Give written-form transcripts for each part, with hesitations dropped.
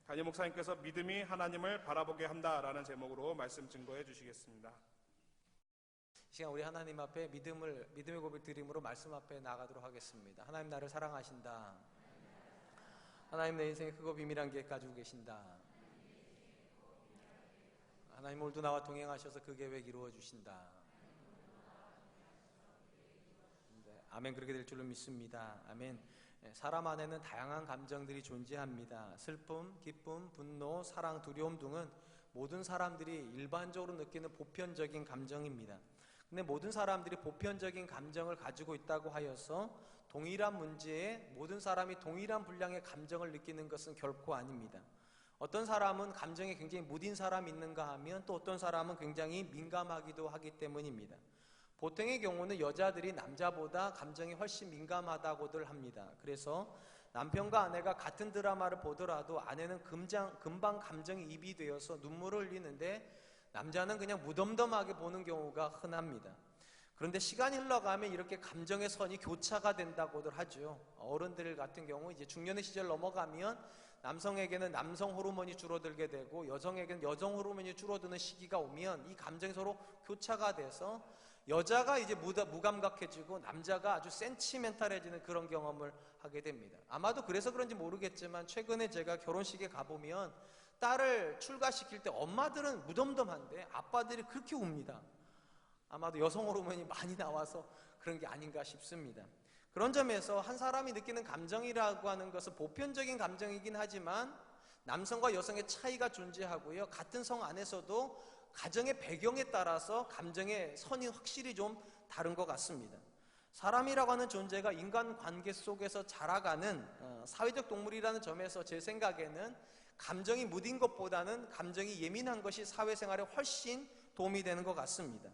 담임 목사님께서 믿음이 하나님을 바라보게 한다라는 제목으로 말씀 증거해 주시겠습니다. 이 시간 우리 하나님 앞에 믿음의 고백 드림으로 말씀 앞에 나가도록 하겠습니다. 하나님 나를 사랑하신다. 하나님 내 인생의 크고 비밀한 계획 가지고 계신다. 하나님 오늘도 나와 동행하셔서 그 계획 이루어 주신다. 네, 아멘. 그렇게 될 줄로 믿습니다. 아멘. 사람 안에는 다양한 감정들이 존재합니다. 슬픔, 기쁨, 분노, 사랑, 두려움 등은 모든 사람들이 일반적으로 느끼는 보편적인 감정입니다. 근데 모든 사람들이 보편적인 감정을 가지고 있다고 하여서 동일한 문제에 모든 사람이 동일한 분량의 감정을 느끼는 것은 결코 아닙니다. 어떤 사람은 감정에 굉장히 무딘 사람이 있는가 하면 또 어떤 사람은 굉장히 민감하기도 하기 때문입니다. 보통의 경우는 여자들이 남자보다 감정이 훨씬 민감하다고들 합니다. 그래서 남편과 아내가 같은 드라마를 보더라도 아내는 금방 감정이 입이 되어서 눈물을 흘리는데 남자는 그냥 무덤덤하게 보는 경우가 흔합니다. 그런데 시간이 흘러가면 이렇게 감정의 선이 교차가 된다고들 하죠. 어른들 같은 경우 이제 중년의 시절 넘어가면 남성에게는 남성 호르몬이 줄어들게 되고 여성에게는 여성 호르몬이 줄어드는 시기가 오면 이 감정이 서로 교차가 돼서 여자가 이제 무감각해지고 남자가 아주 센치멘탈해지는 그런 경험을 하게 됩니다. 아마도 그래서 그런지 모르겠지만 최근에 제가 결혼식에 가보면 딸을 출가시킬 때 엄마들은 무덤덤한데 아빠들이 그렇게 웁니다. 아마도 여성 호르몬이 많이 나와서 그런 게 아닌가 싶습니다. 그런 점에서 한 사람이 느끼는 감정이라고 하는 것은 보편적인 감정이긴 하지만 남성과 여성의 차이가 존재하고요. 같은 성 안에서도 가정의 배경에 따라서 감정의 선이 확실히 좀 다른 것 같습니다. 사람이라고 하는 존재가 인간관계 속에서 자라가는 사회적 동물이라는 점에서 제 생각에는 감정이 무딘 것보다는 감정이 예민한 것이 사회생활에 훨씬 도움이 되는 것 같습니다.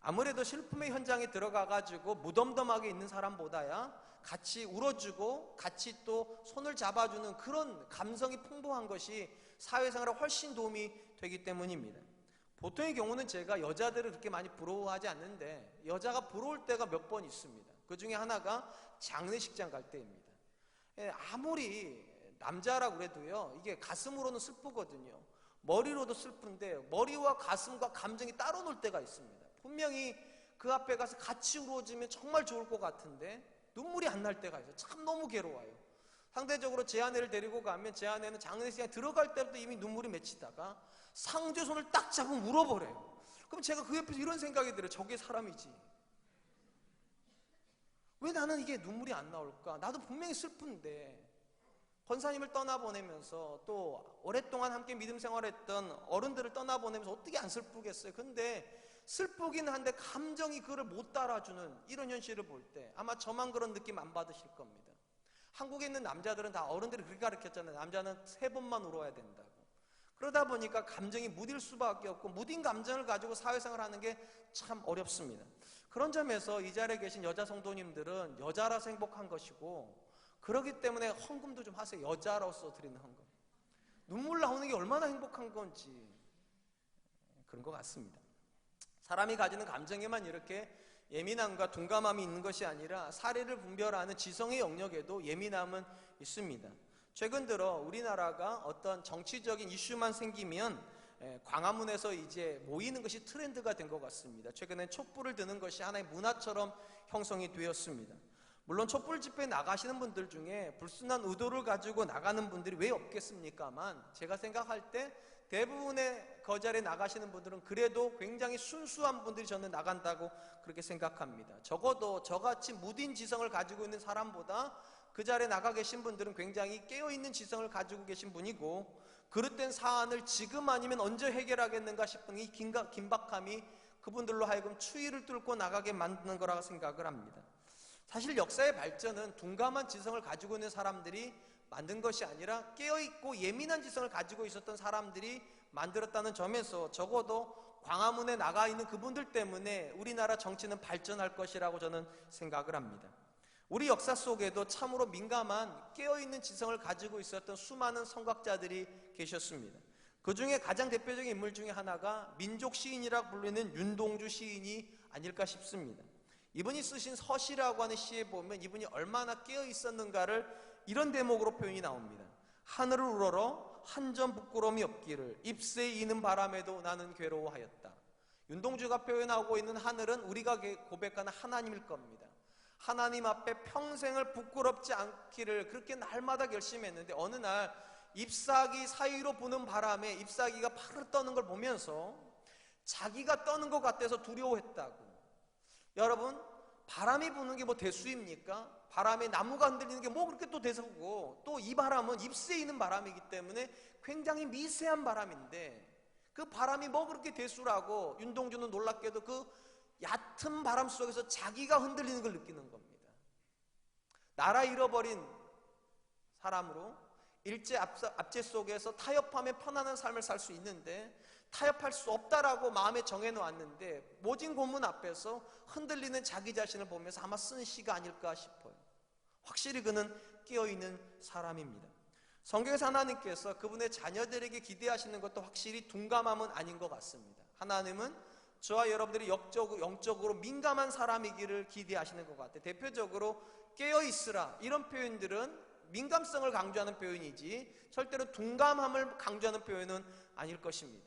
아무래도 슬픔의 현장에 들어가가지고 무덤덤하게 있는 사람보다야 같이 울어주고 같이 또 손을 잡아주는 그런 감성이 풍부한 것이 사회생활에 훨씬 도움이 되기 때문입니다. 보통의 경우는 제가 여자들을 그렇게 많이 부러워하지 않는데 여자가 부러울 때가 몇 번 있습니다. 그 중에 하나가 장례식장 갈 때입니다. 아무리 남자라고 그래도요, 이게 가슴으로는 슬프거든요. 머리로도 슬픈데 머리와 가슴과 감정이 따로 놀 때가 있습니다. 분명히 그 앞에 가서 같이 울어주면 정말 좋을 것 같은데 눈물이 안 날 때가 있어요. 참 너무 괴로워요. 상대적으로 제 아내를 데리고 가면 제 아내는 장례식장에 들어갈 때부터 이미 눈물이 맺히다가 상대 손을 딱 잡으면 울어버려요. 그럼 제가 그 옆에서 이런 생각이 들어요. 저게 사람이지. 왜 나는 이게 눈물이 안 나올까? 나도 분명히 슬픈데 권사님을 떠나보내면서 또 오랫동안 함께 믿음 생활했던 어른들을 떠나보내면서 어떻게 안 슬프겠어요? 근데 슬프긴 한데 감정이 그를 못 따라주는 이런 현실을 볼 때 아마 저만 그런 느낌 안 받으실 겁니다. 한국에 있는 남자들은 다 어른들이 그렇게 가르쳤잖아요. 남자는 3번만 울어야 된다고. 그러다 보니까 감정이 무딜 수밖에 없고 무딘 감정을 가지고 사회생활하는 게 참 어렵습니다. 그런 점에서 이 자리에 계신 여자 성도님들은 여자라서 행복한 것이고 그렇기 때문에 헌금도 좀 하세요. 여자로서 드리는 헌금. 눈물 나오는 게 얼마나 행복한 건지 그런 것 같습니다. 사람이 가지는 감정에만 이렇게 예민함과 둔감함이 있는 것이 아니라 사리를 분별하는 지성의 영역에도 예민함은 있습니다. 최근 들어 우리나라가 어떤 정치적인 이슈만 생기면 광화문에서 이제 모이는 것이 트렌드가 된 것 같습니다. 최근엔 촛불을 드는 것이 하나의 문화처럼 형성이 되었습니다. 물론 촛불 집회에 나가시는 분들 중에 불순한 의도를 가지고 나가는 분들이 왜 없겠습니까만 제가 생각할 때 대부분의 그 자리에 나가시는 분들은 그래도 굉장히 순수한 분들이 저는 나간다고 그렇게 생각합니다. 적어도 저같이 무딘 지성을 가지고 있는 사람보다 그 자리에 나가 계신 분들은 굉장히 깨어있는 지성을 가지고 계신 분이고 그릇된 사안을 지금 아니면 언제 해결하겠는가 싶은 이 긴박함이 그분들로 하여금 추위를 뚫고 나가게 만드는 거라고 생각을 합니다. 사실 역사의 발전은 둔감한 지성을 가지고 있는 사람들이 만든 것이 아니라 깨어있고 예민한 지성을 가지고 있었던 사람들이 만들었다는 점에서 적어도 광화문에 나가 있는 그분들 때문에 우리나라 정치는 발전할 것이라고 저는 생각을 합니다. 우리 역사 속에도 참으로 민감한 깨어있는 지성을 가지고 있었던 수많은 선각자들이 계셨습니다. 그 중에 가장 대표적인 인물 중에 하나가 민족 시인이라고 불리는 윤동주 시인이 아닐까 싶습니다. 이분이 쓰신 서시라고 하는 시에 보면 이분이 얼마나 깨어 있었는가를 이런 대목으로 표현이 나옵니다. 하늘을 우러러 한 점 부끄러움이 없기를 잎새 이는 바람에도 나는 괴로워하였다. 윤동주가 표현하고 있는 하늘은 우리가 고백하는 하나님일 겁니다. 하나님 앞에 평생을 부끄럽지 않기를 그렇게 날마다 결심했는데 어느 날 잎사귀 사이로 부는 바람에 잎사귀가 파르르 떠는 걸 보면서 자기가 떠는 것 같아서 두려워했다고. 여러분, 바람이 부는 게 뭐 대수입니까? 바람에 나무가 흔들리는 게 뭐 그렇게 또 대수고, 또 이 바람은 잎새 있는 바람이기 때문에 굉장히 미세한 바람인데 그 바람이 뭐 그렇게 대수라고 윤동주는 놀랍게도 그 얕은 바람 속에서 자기가 흔들리는 걸 느끼는 겁니다. 나라 잃어버린 사람으로 일제 압제 속에서 타협하며 편안한 삶을 살 수 있는데 타협할 수 없다라고 마음에 정해놓았는데 모진 고문 앞에서 흔들리는 자기 자신을 보면서 아마 쓴 시가 아닐까 싶어요. 확실히 그는 깨어있는 사람입니다. 성경에서 하나님께서 그분의 자녀들에게 기대하시는 것도 확실히 둔감함은 아닌 것 같습니다. 하나님은 저와 여러분들이 영적으로 민감한 사람이기를 기대하시는 것 같아요. 대표적으로 깨어있으라 이런 표현들은 민감성을 강조하는 표현이지 절대로 둔감함을 강조하는 표현은 아닐 것입니다.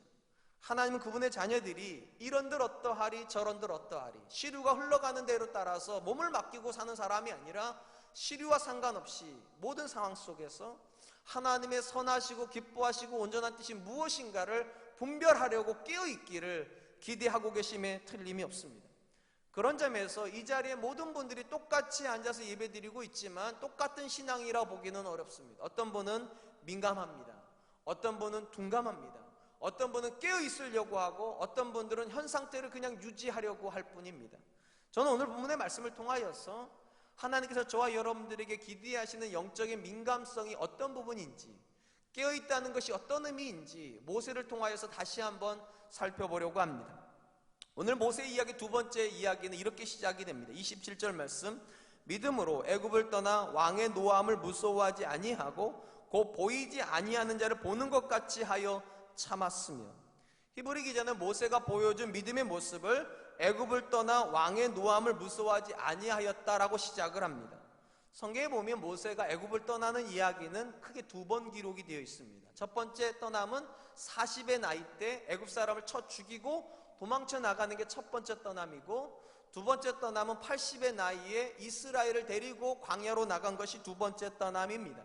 하나님은 그분의 자녀들이 이런들 어떠하리 저런들 어떠하리 시류가 흘러가는 대로 따라서 몸을 맡기고 사는 사람이 아니라 시류와 상관없이 모든 상황 속에서 하나님의 선하시고 기뻐하시고 온전한 뜻이 무엇인가를 분별하려고 깨어있기를 기대하고 계심에 틀림이 없습니다. 그런 점에서 이 자리에 모든 분들이 똑같이 앉아서 예배드리고 있지만 똑같은 신앙이라고 보기는 어렵습니다. 어떤 분은 민감합니다. 어떤 분은 둔감합니다. 어떤 분은 깨어있으려고 하고 어떤 분들은 현 상태를 그냥 유지하려고 할 뿐입니다. 저는 오늘 본문의 말씀을 통하여서 하나님께서 저와 여러분들에게 기대하시는 영적인 민감성이 어떤 부분인지 깨어있다는 것이 어떤 의미인지 모세를 통하여서 다시 한번 살펴보려고 합니다. 오늘 모세 이야기 두 번째 이야기는 이렇게 시작이 됩니다. 27절 말씀, 믿음으로 애굽을 떠나 왕의 노함을 무서워하지 아니하고 곧 보이지 아니하는 자를 보는 것 같이 하여 참았으며. 히브리 기자는 모세가 보여준 믿음의 모습을 애굽을 떠나 왕의 노함을 무서워하지 아니하였다라고 시작을 합니다. 성경에 보면 모세가 애굽을 떠나는 이야기는 크게 두 번 기록이 되어 있습니다. 첫 번째 떠남은 40의 나이 때 애굽 사람을 쳐 죽이고 도망쳐 나가는 게 첫 번째 떠남이고, 두 번째 떠남은 80의 나이에 이스라엘을 데리고 광야로 나간 것이 두 번째 떠남입니다.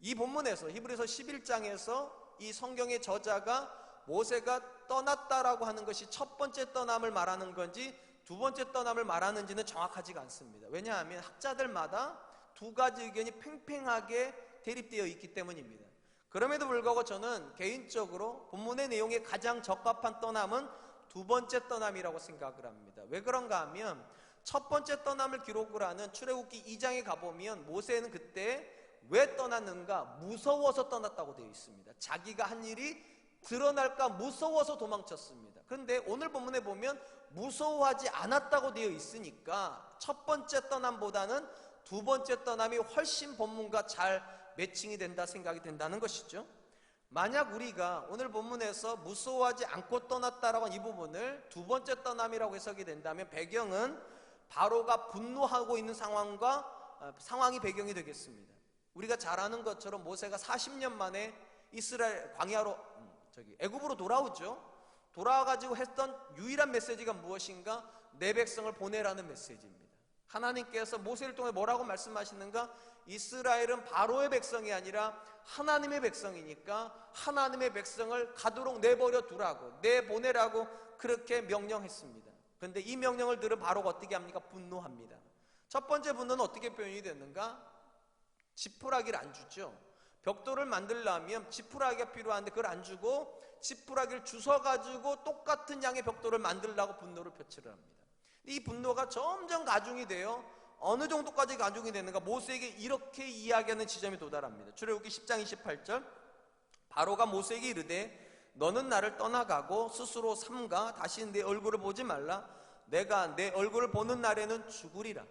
이 본문에서 히브리서 11장에서 이 성경의 저자가 모세가 떠났다라고 하는 것이 첫 번째 떠남을 말하는 건지 두 번째 떠남을 말하는지는 정확하지가 않습니다. 왜냐하면 학자들마다 두 가지 의견이 팽팽하게 대립되어 있기 때문입니다. 그럼에도 불구하고 저는 개인적으로 본문의 내용에 가장 적합한 떠남은 두 번째 떠남이라고 생각을 합니다. 왜 그런가 하면 첫 번째 떠남을 기록을 하는 출애굽기 2장에 가보면 모세는 그때 왜 떠났는가? 무서워서 떠났다고 되어 있습니다. 자기가 한 일이 드러날까 무서워서 도망쳤습니다. 그런데 오늘 본문에 보면 무서워하지 않았다고 되어 있으니까 첫 번째 떠남보다는 두 번째 떠남이 훨씬 본문과 잘 매칭이 된다 생각이 된다는 것이죠. 만약 우리가 오늘 본문에서 무서워하지 않고 떠났다라고 하는 이 부분을 두 번째 떠남이라고 해석이 된다면 배경은 바로가 분노하고 있는 상황이 배경이 되겠습니다. 우리가 잘 아는 것처럼 모세가 40년 만에 이스라엘 광야로 애굽으로 돌아오죠. 돌아와가지고 했던 유일한 메시지가 무엇인가? 내 백성을 보내라는 메시지입니다. 하나님께서 모세를 통해 뭐라고 말씀하시는가? 이스라엘은 바로의 백성이 아니라 하나님의 백성이니까 하나님의 백성을 가도록 내버려 두라고, 내보내라고 그렇게 명령했습니다. 그런데 이 명령을 들은 바로가 어떻게 합니까? 분노합니다. 첫 번째 분노는 어떻게 표현이 됐는가? 지푸라기를 안 주죠. 벽돌을 만들려면 지푸라기가 필요한데 그걸 안 주고 지푸라기를 주워가지고 똑같은 양의 벽돌을 만들려고 분노를 표출을 합니다. 이 분노가 점점 가중이 돼요. 어느 정도까지 가중이 되는가? 모세에게 이렇게 이야기하는 지점에 도달합니다. 출애굽기 10장 28절, 바로가 모세에게 이르되 너는 나를 떠나가고 스스로 삼가 다시 내 얼굴을 보지 말라. 내가 내 얼굴을 보는 날에는 죽으리라.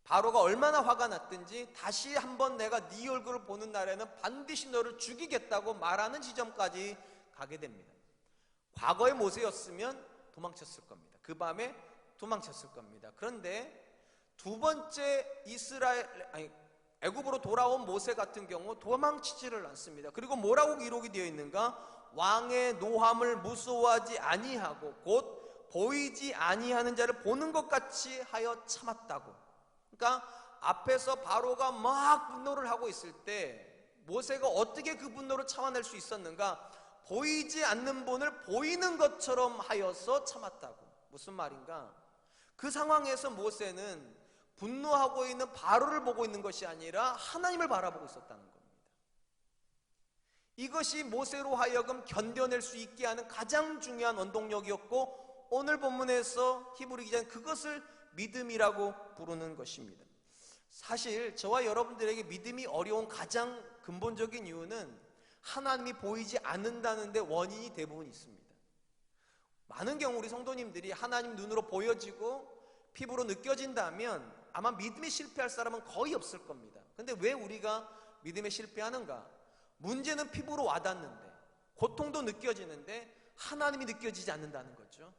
바로가 얼마나 화가 났든지 다시 한번 내가 네 얼굴을 보는 날에는 반드시 너를 죽이겠다고 말하는 지점까지 가게 됩니다. 과거의 모세였으면 도망쳤을 겁니다. 그 밤에 도망쳤을 겁니다. 그런데 두 번째 애굽으로 돌아온 모세 같은 경우 도망치지를 않습니다. 그리고 뭐라고 기록이 되어 있는가? 왕의 노함을 무서워하지 아니하고 곧 보이지 아니하는 자를 보는 것 같이 하여 참았다고. 그러니까 앞에서 바로가 막 분노를 하고 있을 때 모세가 어떻게 그 분노를 참아낼 수 있었는가? 보이지 않는 분을 보이는 것처럼 하여서 참았다고. 무슨 말인가? 그 상황에서 모세는 분노하고 있는 바로를 보고 있는 것이 아니라 하나님을 바라보고 있었다는 겁니다. 이것이 모세로 하여금 견뎌낼 수 있게 하는 가장 중요한 원동력이었고, 오늘 본문에서 히브리 기자는 그것을 믿음이라고 부르는 것입니다. 사실 저와 여러분들에게 믿음이 어려운 가장 근본적인 이유는 하나님이 보이지 않는다는 데 원인이 대부분 있습니다. 많은 경우 우리 성도님들이 하나님 눈으로 보여지고 피부로 느껴진다면 아마 믿음에 실패할 사람은 거의 없을 겁니다. 근데 왜 우리가 믿음에 실패하는가? 문제는 피부로 와닿는데, 고통도 느껴지는데 하나님이 느껴지지 않는다는 거죠.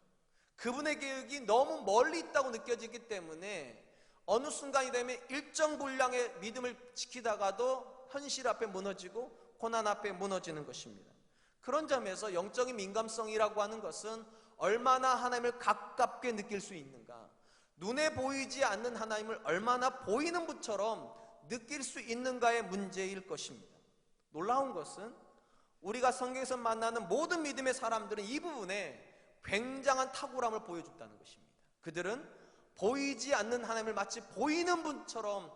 그분의 계획이 너무 멀리 있다고 느껴지기 때문에 어느 순간이 되면 일정 분량의 믿음을 지키다가도 현실 앞에 무너지고 고난 앞에 무너지는 것입니다. 그런 점에서 영적인 민감성이라고 하는 것은 얼마나 하나님을 가깝게 느낄 수 있는가, 눈에 보이지 않는 하나님을 얼마나 보이는 분처럼 느낄 수 있는가의 문제일 것입니다. 놀라운 것은 우리가 성경에서 만나는 모든 믿음의 사람들은 이 부분에 굉장한 탁월함을 보여줬다는 것입니다. 그들은 보이지 않는 하나님을 마치 보이는 분처럼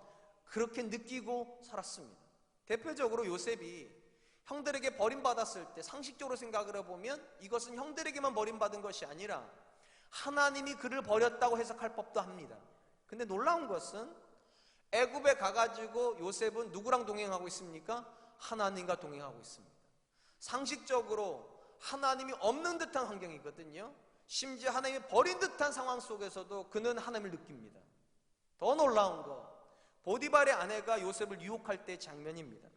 그렇게 느끼고 살았습니다. 대표적으로 요셉이 형들에게 버림받았을 때 상식적으로 생각을 해보면 이것은 형들에게만 버림받은 것이 아니라 하나님이 그를 버렸다고 해석할 법도 합니다. 근데 놀라운 것은 애굽에 가가지고 요셉은 누구랑 동행하고 있습니까? 하나님과 동행하고 있습니다. 상식적으로 하나님이 없는 듯한 환경이거든요. 심지어 하나님이 버린 듯한 상황 속에서도 그는 하나님을 느낍니다. 더 놀라운 거, 보디발의 아내가 요셉을 유혹할 때의 장면입니다.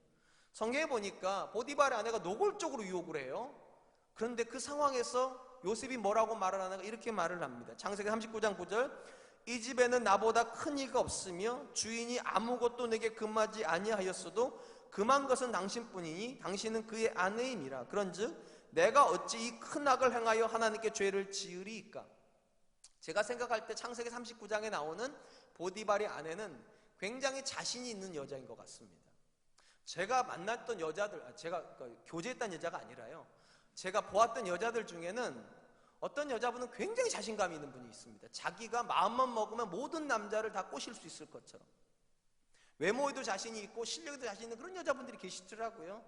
성경에 보니까 보디발의 아내가 노골적으로 유혹을 해요. 그런데 그 상황에서 요셉이 뭐라고 말을 하는가? 이렇게 말을 합니다. 창세기 39장 9절, 이 집에는 나보다 큰 이가 없으며 주인이 아무것도 내게 금하지 아니하였어도 금한 것은 당신뿐이니 당신은 그의 아내임이라. 그런즉 내가 어찌 이 큰 악을 행하여 하나님께 죄를 지으리이까? 제가 생각할 때 창세기 39장에 나오는 보디발의 아내는 굉장히 자신이 있는 여자인 것 같습니다. 제가 만났던 여자들, 제가 교제했던 여자가 아니라요, 제가 보았던 여자들 중에는 어떤 여자분은 굉장히 자신감이 있는 분이 있습니다. 자기가 마음만 먹으면 모든 남자를 다 꼬실 수 있을 것처럼 외모에도 자신이 있고 실력에도 자신 있는 그런 여자분들이 계시더라고요.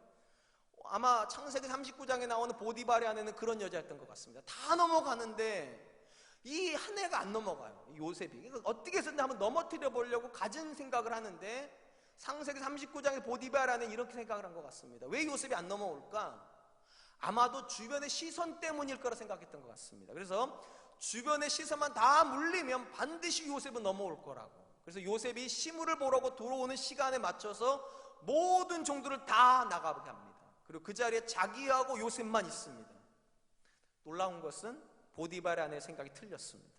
아마 창세기 39장에 나오는 보디발의 아내는 그런 여자였던 것 같습니다. 다 넘어가는데 이 한 해가 안 넘어가요. 요셉이 어떻게 해서든 한번 넘어뜨려 보려고 가진 생각을 하는데 창세기 39장의 보디발 아내는 이렇게 생각을 한 것 같습니다. 왜 요셉이 안 넘어올까? 아마도 주변의 시선 때문일 거라 생각했던 것 같습니다. 그래서 주변의 시선만 다 물리면 반드시 요셉은 넘어올 거라고. 그래서 요셉이 시무를 보려고 들어오는 시간에 맞춰서 모든 종들을 다 나가게 합니다. 그리고 그 자리에 자기하고 요셉만 있습니다. 놀라운 것은 보디발의 아내의 생각이 틀렸습니다.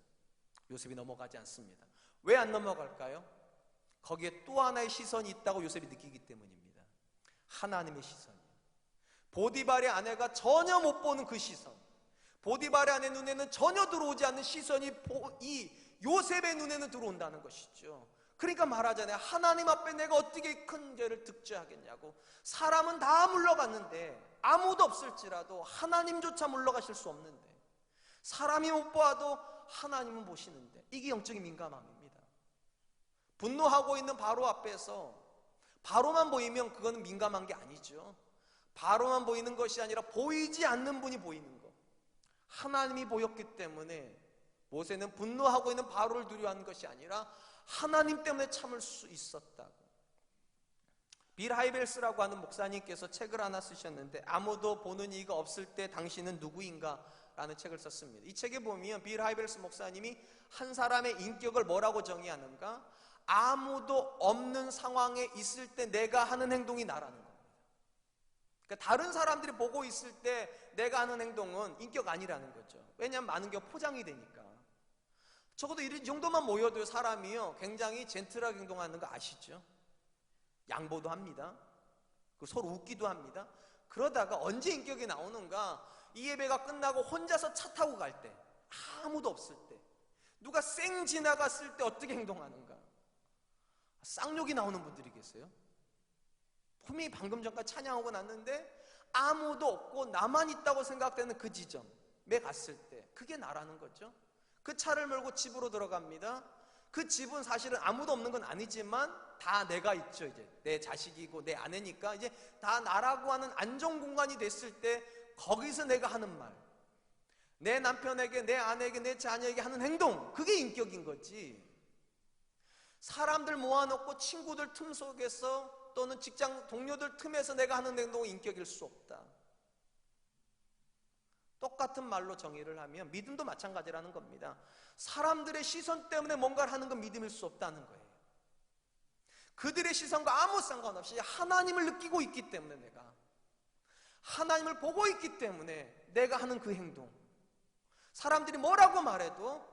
요셉이 넘어가지 않습니다. 왜 안 넘어갈까요? 거기에 또 하나의 시선이 있다고 요셉이 느끼기 때문입니다. 하나님의 시선이에요. 보디발의 아내가 전혀 못 보는 그 시선, 보디발의 아내 눈에는 전혀 들어오지 않는 시선이 이 요셉의 눈에는 들어온다는 것이죠. 그러니까 말하잖아요. 하나님 앞에 내가 어떻게 큰 죄를 득죄하겠냐고. 사람은 다 물러갔는데, 아무도 없을지라도 하나님조차 물러가실 수 없는데, 사람이 못 보아도 하나님은 보시는데, 이게 영적인 민감함입니다. 분노하고 있는 바로 앞에서 바로만 보이면 그거는 민감한 게 아니죠. 바로만 보이는 것이 아니라 보이지 않는 분이 보이는 것, 하나님이 보였기 때문에 모세는 분노하고 있는 바로를 두려워하는 것이 아니라 하나님 때문에 참을 수 있었다고. 빌 하이벨스라고 하는 목사님께서 책을 하나 쓰셨는데, 아무도 보는 이가 없을 때 당신은 누구인가? 라는 책을 썼습니다. 이 책에 보면 빌 하이벨스 목사님이 한 사람의 인격을 뭐라고 정의하는가? 아무도 없는 상황에 있을 때 내가 하는 행동이 나라는 겁니다. 그러니까 다른 사람들이 보고 있을 때 내가 하는 행동은 인격 아니라는 거죠. 왜냐하면 많은 경우 포장이 되니까. 적어도 이 정도만 모여도 사람이요 굉장히 젠틀하게 행동하는 거 아시죠? 양보도 합니다. 서로 웃기도 합니다. 그러다가 언제 인격이 나오는가? 이 예배가 끝나고 혼자서 차 타고 갈 때, 아무도 없을 때, 누가 쌩 지나갔을 때 어떻게 행동하는가? 쌍욕이 나오는 분들이 계세요. 분명히 방금 전까지 찬양하고 났는데 아무도 없고 나만 있다고 생각되는 그 지점에 갔을 때, 그게 나라는 거죠. 그 차를 몰고 집으로 들어갑니다. 그 집은 사실은 아무도 없는 건 아니지만 다 내가 있죠. 이제 내 자식이고 내 아내니까 이제 다 나라고 하는 안정 공간이 됐을 때, 거기서 내가 하는 말, 내 남편에게, 내 아내에게, 내 자녀에게 하는 행동, 그게 인격인 거지. 사람들 모아놓고 친구들 틈 속에서 또는 직장 동료들 틈에서 내가 하는 행동은 인격일 수 없다. 똑같은 말로 정의를 하면 믿음도 마찬가지라는 겁니다. 사람들의 시선 때문에 뭔가를 하는 건 믿음일 수 없다는 거예요. 그들의 시선과 아무 상관없이 하나님을 느끼고 있기 때문에, 내가 하나님을 보고 있기 때문에 내가 하는 그 행동, 사람들이 뭐라고 말해도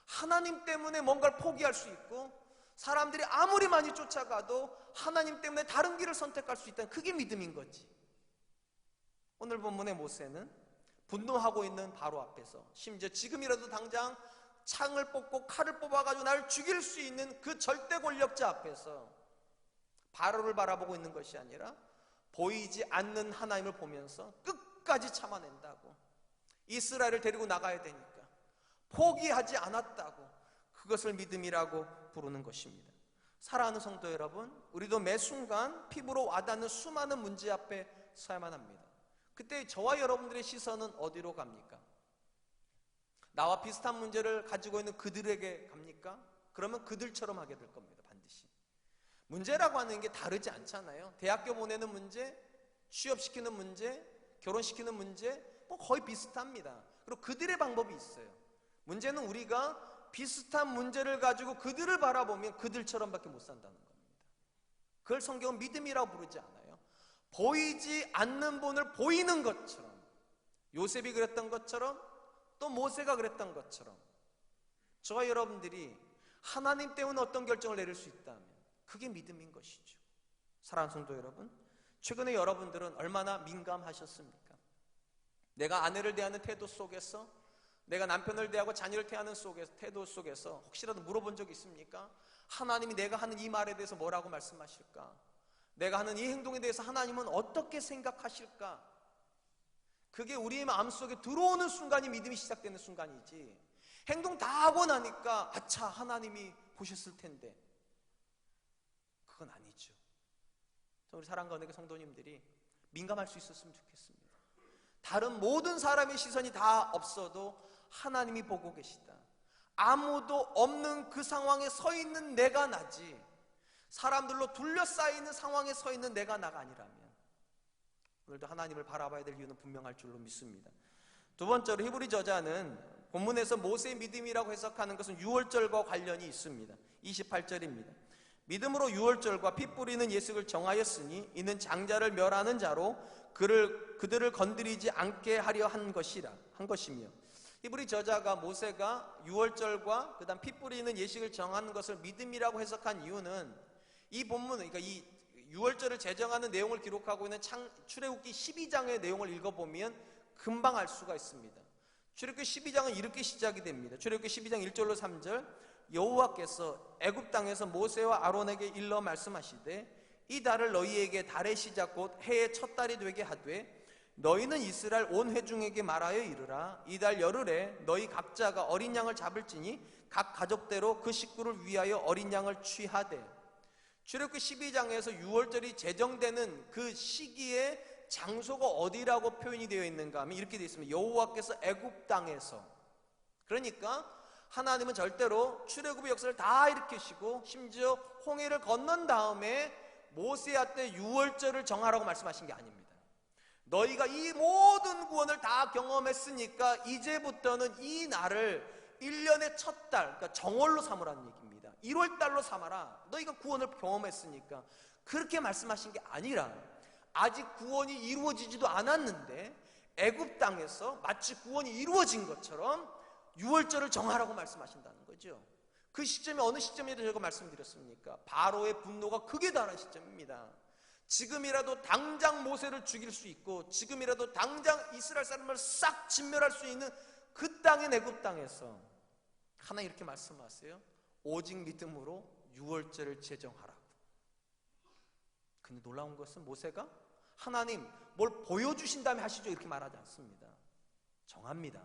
하나님 때문에 뭔가를 포기할 수 있고, 사람들이 아무리 많이 쫓아가도 하나님 때문에 다른 길을 선택할 수 있다는, 그게 믿음인 거지. 오늘 본문의 모세는 분노하고 있는 바로 앞에서, 심지어 지금이라도 당장 창을 뽑고 칼을 뽑아가지고 나를 죽일 수 있는 그 절대 권력자 앞에서 바로를 바라보고 있는 것이 아니라 보이지 않는 하나님을 보면서 끝까지 참아낸다고, 이스라엘을 데리고 나가야 되니까 포기하지 않았다고, 그것을 믿음이라고 부르는 것입니다. 사랑하는 성도 여러분, 우리도 매 순간 피부로 와닿는 수많은 문제 앞에 서야만 합니다. 그때 저와 여러분들의 시선은 어디로 갑니까? 나와 비슷한 문제를 가지고 있는 그들에게 갑니까? 그러면 그들처럼 하게 될 겁니다. 반드시. 문제라고 하는 게 다르지 않잖아요. 대학교 보내는 문제, 취업시키는 문제, 결혼시키는 문제, 뭐 거의 비슷합니다. 그리고 그들의 방법이 있어요. 문제는 우리가 비슷한 문제를 가지고 그들을 바라보면 그들처럼밖에 못 산다는 겁니다. 그걸 성경은 믿음이라고 부르지 않아요. 보이지 않는 분을 보이는 것처럼, 요셉이 그랬던 것처럼, 또 모세가 그랬던 것처럼, 저와 여러분들이 하나님 때문에 어떤 결정을 내릴 수 있다면 그게 믿음인 것이죠. 사랑하는 성도 여러분, 최근에 여러분들은 얼마나 민감하셨습니까? 내가 아내를 대하는 태도 속에서, 내가 남편을 대하고 자녀를 대하는 태도 속에서 혹시라도 물어본 적 있습니까? 하나님이 내가 하는 이 말에 대해서 뭐라고 말씀하실까? 내가 하는 이 행동에 대해서 하나님은 어떻게 생각하실까? 그게 우리의 마음속에 들어오는 순간이 믿음이 시작되는 순간이지, 행동 다 하고 나니까 아차 하나님이 보셨을 텐데, 그건 아니죠. 우리 사랑과 은혜의 성도님들이 민감할 수 있었으면 좋겠습니다. 다른 모든 사람의 시선이 다 없어도 하나님이 보고 계시다. 아무도 없는 그 상황에 서 있는 내가 나지, 사람들로 둘러싸이는 상황에 서 있는 내가 나가 아니라면 오늘도 하나님을 바라봐야 될 이유는 분명할 줄로 믿습니다. 두 번째로 히브리 저자는 본문에서 모세의 믿음이라고 해석하는 것은 유월절과 관련이 있습니다. 28절입니다. 믿음으로 유월절과 피 뿌리는 예식을 정하였으니 이는 장자를 멸하는 자로 그들을 건드리지 않게 하려 한 것이며, 히브리 저자가 모세가 유월절과 그다음 피 뿌리는 예식을 정하는 것을 믿음이라고 해석한 이유는, 이 본문, 그러니까 이 유월절을 제정하는 내용을 기록하고 있는 출애굽기 12장의 내용을 읽어보면 금방 알 수가 있습니다. 출애굽기 12장은 이렇게 시작이 됩니다. 출애굽기 12장 1절로 3절, 여호와께서 애굽 땅에서 모세와 아론에게 일러 말씀하시되 이 달을 너희에게 달의 시작 곧 해의 첫 달이 되게 하되 너희는 이스라엘 온 회중에게 말하여 이르라. 이 달 열흘에 너희 각자가 어린 양을 잡을지니 각 가족대로 그 식구를 위하여 어린 양을 취하되, 출애굽기 12장에서 유월절이 제정되는 그 시기에 장소가 어디라고 표현이 되어 있는가 하면 이렇게 되어 있습니다. 여호와께서 애굽 땅에서. 그러니까 하나님은 절대로 출애굽의 역사를 다 일으키시고 심지어 홍해를 건넌 다음에 모세한테 유월절을 정하라고 말씀하신 게 아닙니다. 너희가 이 모든 구원을 다 경험했으니까 이제부터는 이 날을 1년의 첫 달, 그러니까 정월로 삼으라는 얘기입니다. 1월달로 삼아라. 너희가 구원을 경험했으니까. 그렇게 말씀하신 게 아니라, 아직 구원이 이루어지지도 않았는데 애굽 땅에서 마치 구원이 이루어진 것처럼 유월절을 정하라고 말씀하신다는 거죠. 그 시점이 어느 시점이라고 제가 말씀드렸습니까? 바로의 분노가 극에 달한 시점입니다. 지금이라도 당장 모세를 죽일 수 있고 지금이라도 당장 이스라엘 사람을 싹 진멸할 수 있는 그 땅의 애굽 땅에서 하나님 이렇게 말씀하세요. 오직 믿음으로 유월절을 제정하라고. 근데 놀라운 것은 모세가 하나님 뭘 보여주신 다음에 하시죠 이렇게 말하지 않습니다. 정합니다.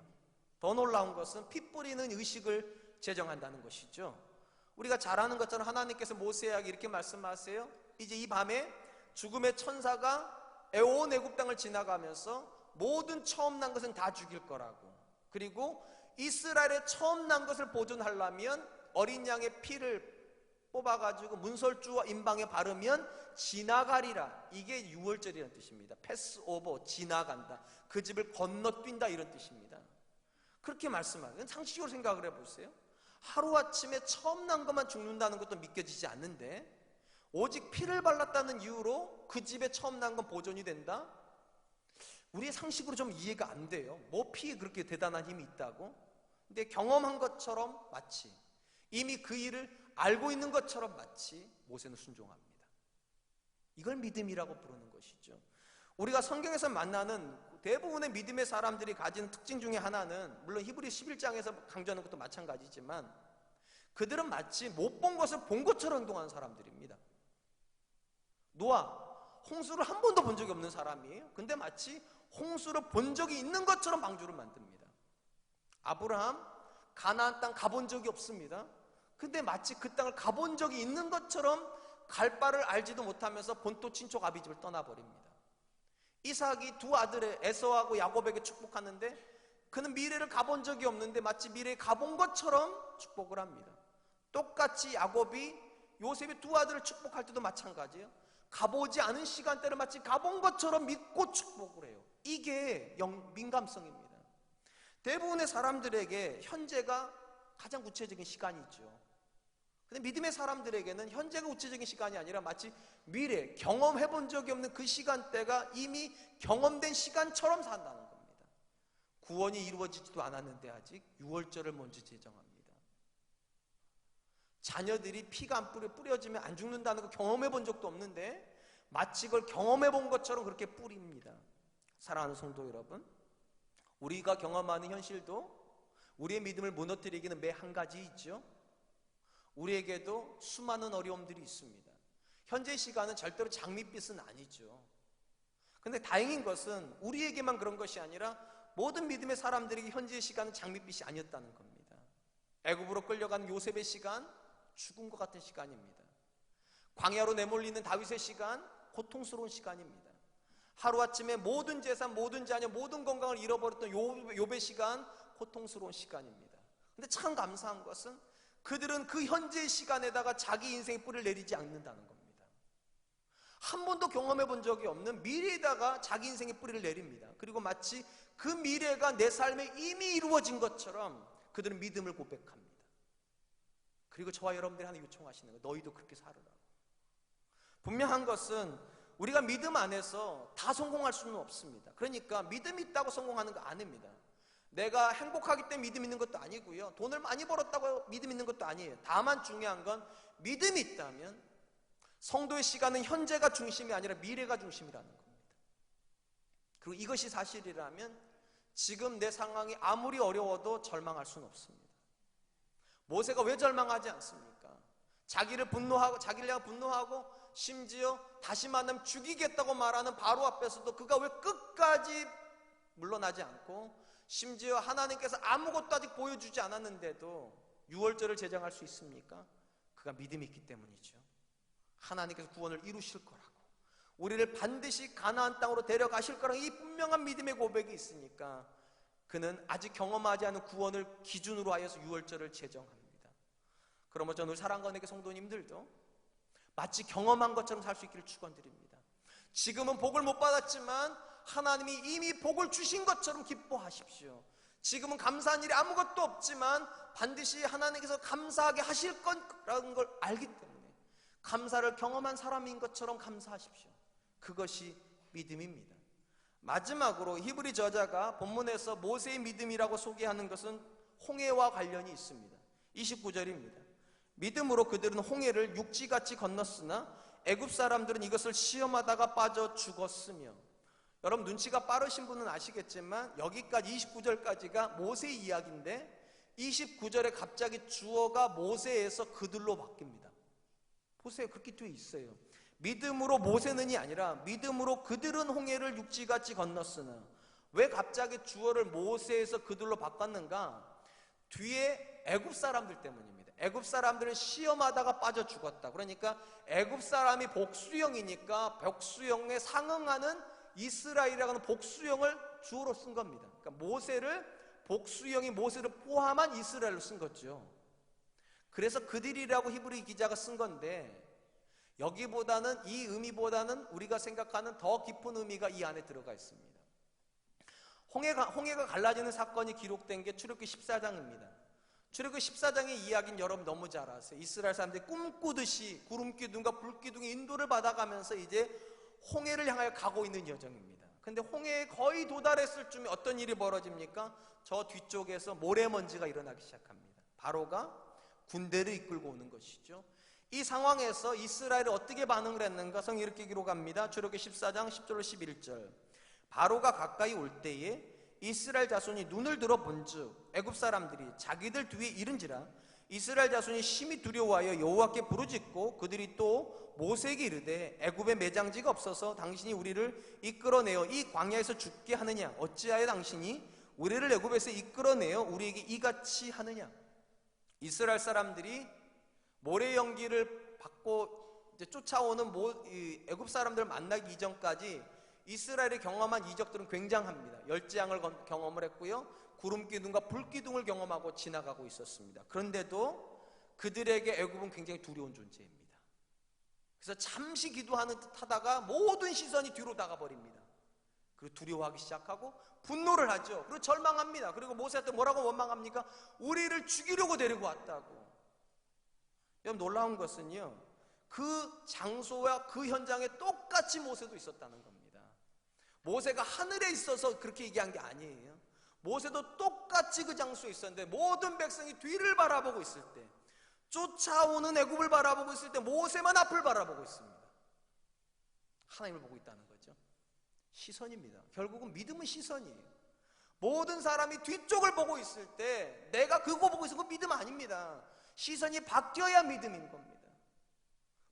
더 놀라운 것은 피 뿌리는 의식을 제정한다는 것이죠. 우리가 잘 아는 것처럼 하나님께서 모세에게 이렇게 말씀하세요. 이제 이 밤에 죽음의 천사가 온 애굽 땅을 지나가면서 모든 처음 난 것은 다 죽일 거라고. 그리고 이스라엘의 처음 난 것을 보존하려면 어린 양의 피를 뽑아가지고 문설주와 임방에 바르면 지나가리라. 이게 유월절이라는 뜻입니다. 패스오버, 지나간다. 그 집을 건너뛴다 이런 뜻입니다. 그렇게 말씀하세요. 상식적으로 생각을 해보세요. 하루아침에 처음 난 것만 죽는다는 것도 믿겨지지 않는데 오직 피를 발랐다는 이유로 그 집에 처음 난 건 보존이 된다? 우리의 상식으로 좀 이해가 안 돼요. 뭐 피에 그렇게 대단한 힘이 있다고? 근데 경험한 것처럼 마치 이미 그 일을 알고 있는 것처럼 마치 모세는 순종합니다. 이걸 믿음이라고 부르는 것이죠. 우리가 성경에서 만나는 대부분의 믿음의 사람들이 가지는 특징 중에 하나는 물론 히브리 11장에서 강조하는 것도 마찬가지지만 그들은 마치 못 본 것을 본 것처럼 행동하는 사람들입니다. 노아, 홍수를 한 번도 본 적이 없는 사람이에요. 근데 마치 홍수를 본 적이 있는 것처럼 방주를 만듭니다. 아브라함, 가나안 땅 가본 적이 없습니다. 근데 마치 그 땅을 가본 적이 있는 것처럼 갈 바를 알지도 못하면서 본토 친척 아비집을 떠나버립니다. 이삭이 두 아들의 에서하고 야곱에게 축복하는데 그는 미래를 가본 적이 없는데 마치 미래에 가본 것처럼 축복을 합니다. 똑같이 야곱이 요셉의 두 아들을 축복할 때도 마찬가지예요. 가보지 않은 시간대를 마치 가본 것처럼 믿고 축복을 해요. 이게 민감성입니다. 대부분의 사람들에게 현재가 가장 구체적인 시간이죠. 근데 믿음의 사람들에게는 현재가 구체적인 시간이 아니라 마치 미래, 경험해본 적이 없는 그 시간대가 이미 경험된 시간처럼 산다는 겁니다. 구원이 이루어지지도 않았는데 아직 유월절을 먼저 제정합니다. 자녀들이 피가 안 뿌려지면 안 죽는다는 거 경험해본 적도 없는데 마치 그걸 경험해본 것처럼 그렇게 뿌립니다. 사랑하는 성도 여러분, 우리가 경험하는 현실도 우리의 믿음을 무너뜨리기는 매 한 가지 있죠. 우리에게도 수많은 어려움들이 있습니다. 현재 시간은 절대로 장밋빛은 아니죠. 그런데 다행인 것은 우리에게만 그런 것이 아니라 모든 믿음의 사람들에게 현재의 시간은 장밋빛이 아니었다는 겁니다. 애굽으로 끌려간 요셉의 시간, 죽음과 같은 시간입니다. 광야로 내몰리는 다윗의 시간, 고통스러운 시간입니다. 하루아침에 모든 재산, 모든 자녀, 모든 건강을 잃어버렸던 욥의 시간, 고통스러운 시간입니다. 근데 참 감사한 것은 그들은 그 현재의 시간에다가 자기 인생의 뿌리를 내리지 않는다는 겁니다. 한 번도 경험해 본 적이 없는 미래에다가 자기 인생의 뿌리를 내립니다. 그리고 마치 그 미래가 내 삶에 이미 이루어진 것처럼 그들은 믿음을 고백합니다. 그리고 저와 여러분들이 하나 요청하시는 거예요. 너희도 그렇게 살으라고. 분명한 것은 우리가 믿음 안에서 다 성공할 수는 없습니다. 그러니까 믿음이 있다고 성공하는 거 아닙니다. 내가 행복하기 때문에 믿음 있는 것도 아니고요. 돈을 많이 벌었다고 믿음 있는 것도 아니에요. 다만 중요한 건 믿음이 있다면 성도의 시간은 현재가 중심이 아니라 미래가 중심이라는 겁니다. 그리고 이것이 사실이라면 지금 내 상황이 아무리 어려워도 절망할 수는 없습니다. 모세가 왜 절망하지 않습니까? 자기를 분노하고 심지어 다시 만나면 죽이겠다고 말하는 바로 앞에서도 그가 왜 끝까지 물러나지 않고 심지어 하나님께서 아무것도 아직 보여주지 않았는데도 유월절을 제정할 수 있습니까? 그가 믿음이 있기 때문이죠. 하나님께서 구원을 이루실 거라고, 우리를 반드시 가나안 땅으로 데려가실 거라고 이 분명한 믿음의 고백이 있으니까 그는 아직 경험하지 않은 구원을 기준으로 하여서 유월절을 제정합니다. 그러므로 저는 사랑하는 성도님들도 마치 경험한 것처럼 살 수 있기를 축원드립니다. 지금은 복을 못 받았지만 하나님이 이미 복을 주신 것처럼 기뻐하십시오. 지금은 감사한 일이 아무것도 없지만 반드시 하나님께서 감사하게 하실 거라는 걸 알기 때문에 감사를 경험한 사람인 것처럼 감사하십시오. 그것이 믿음입니다. 마지막으로 히브리 저자가 본문에서 모세의 믿음이라고 소개하는 것은 홍해와 관련이 있습니다. 29절입니다. 믿음으로 그들은 홍해를 육지같이 건넜으나 애굽 사람들은 이것을 시험하다가 빠져 죽었으며. 여러분 눈치가 빠르신 분은 아시겠지만 여기까지 29절까지가 모세 이야기인데 29절에 갑자기 주어가 모세에서 그들로 바뀝니다. 보세요. 그렇게 되어 있어요. 믿음으로 모세는이 아니라 믿음으로 그들은 홍해를 육지같이 건넜으나. 왜 갑자기 주어를 모세에서 그들로 바꿨는가? 뒤에 애굽 사람들 때문입니다. 애굽 사람들은 시험하다가 빠져 죽었다. 그러니까 애굽 사람이 복수형이니까 복수형에 상응하는 이스라엘이라고 하는 복수형을 주어로 쓴 겁니다. 그러니까 복수형이 모세를 포함한 이스라엘로 쓴 거죠. 그래서 그들이라고 히브리 기자가 쓴 건데 여기보다는 이 의미보다는 우리가 생각하는 더 깊은 의미가 이 안에 들어가 있습니다. 홍해가 갈라지는 사건이 기록된 게 출애굽기 14장입니다. 출애굽기 14장의 이야기는 여러분 너무 잘 아세요. 이스라엘 사람들이 꿈꾸듯이 구름기둥과 불기둥의 인도를 받아가면서 이제 홍해를 향하여 가고 있는 여정입니다. 근데 홍해에 거의 도달했을 쯤에 어떤 일이 벌어집니까? 저 뒤쪽에서 모래먼지가 일어나기 시작합니다. 바로가 군대를 이끌고 오는 것이죠. 이 상황에서 이스라엘이 어떻게 반응을 했는가? 성경이 이렇게 기록합니다. 출애굽기 14장 10절로 11절. 바로가 가까이 올 때에 이스라엘 자손이 눈을 들어 본즉 애굽 사람들이 자기들 뒤에 이른지라 이스라엘 자손이 심히 두려워하여 여호와께 부르짖고 그들이 또 모세에게 이르되 애굽에 매장지가 없어서 당신이 우리를 이끌어내어 이 광야에서 죽게 하느냐? 어찌하여 당신이 우리를 애굽에서 이끌어내어 우리에게 이같이 하느냐? 이스라엘 사람들이 모래 연기를 받고 이제 쫓아오는 애굽 사람들을 만나기 이전까지 이스라엘이 경험한 이적들은 굉장합니다. 열재앙을 경험을 했고요, 구름기둥과 불기둥을 경험하고 지나가고 있었습니다. 그런데도 그들에게 애굽은 굉장히 두려운 존재입니다. 그래서 잠시 기도하는 듯 하다가 모든 시선이 뒤로 나가버립니다. 그리고 두려워하기 시작하고 분노를 하죠. 그리고 절망합니다. 그리고 모세한테 뭐라고 원망합니까? 우리를 죽이려고 데리고 왔다고. 여러분 놀라운 것은요, 그 장소와 그 현장에 똑같이 모세도 있었다는 겁니다. 모세가 하늘에 있어서 그렇게 얘기한 게 아니에요. 모세도 똑같이 그 장소에 있었는데 모든 백성이 뒤를 바라보고 있을 때, 쫓아오는 애굽을 바라보고 있을 때 모세만 앞을 바라보고 있습니다. 하나님을 보고 있다는 거죠. 시선입니다. 결국은 믿음은 시선이에요. 모든 사람이 뒤쪽을 보고 있을 때 내가 그거 보고 있으면 믿음 아닙니다. 시선이 바뀌어야 믿음인 겁니다.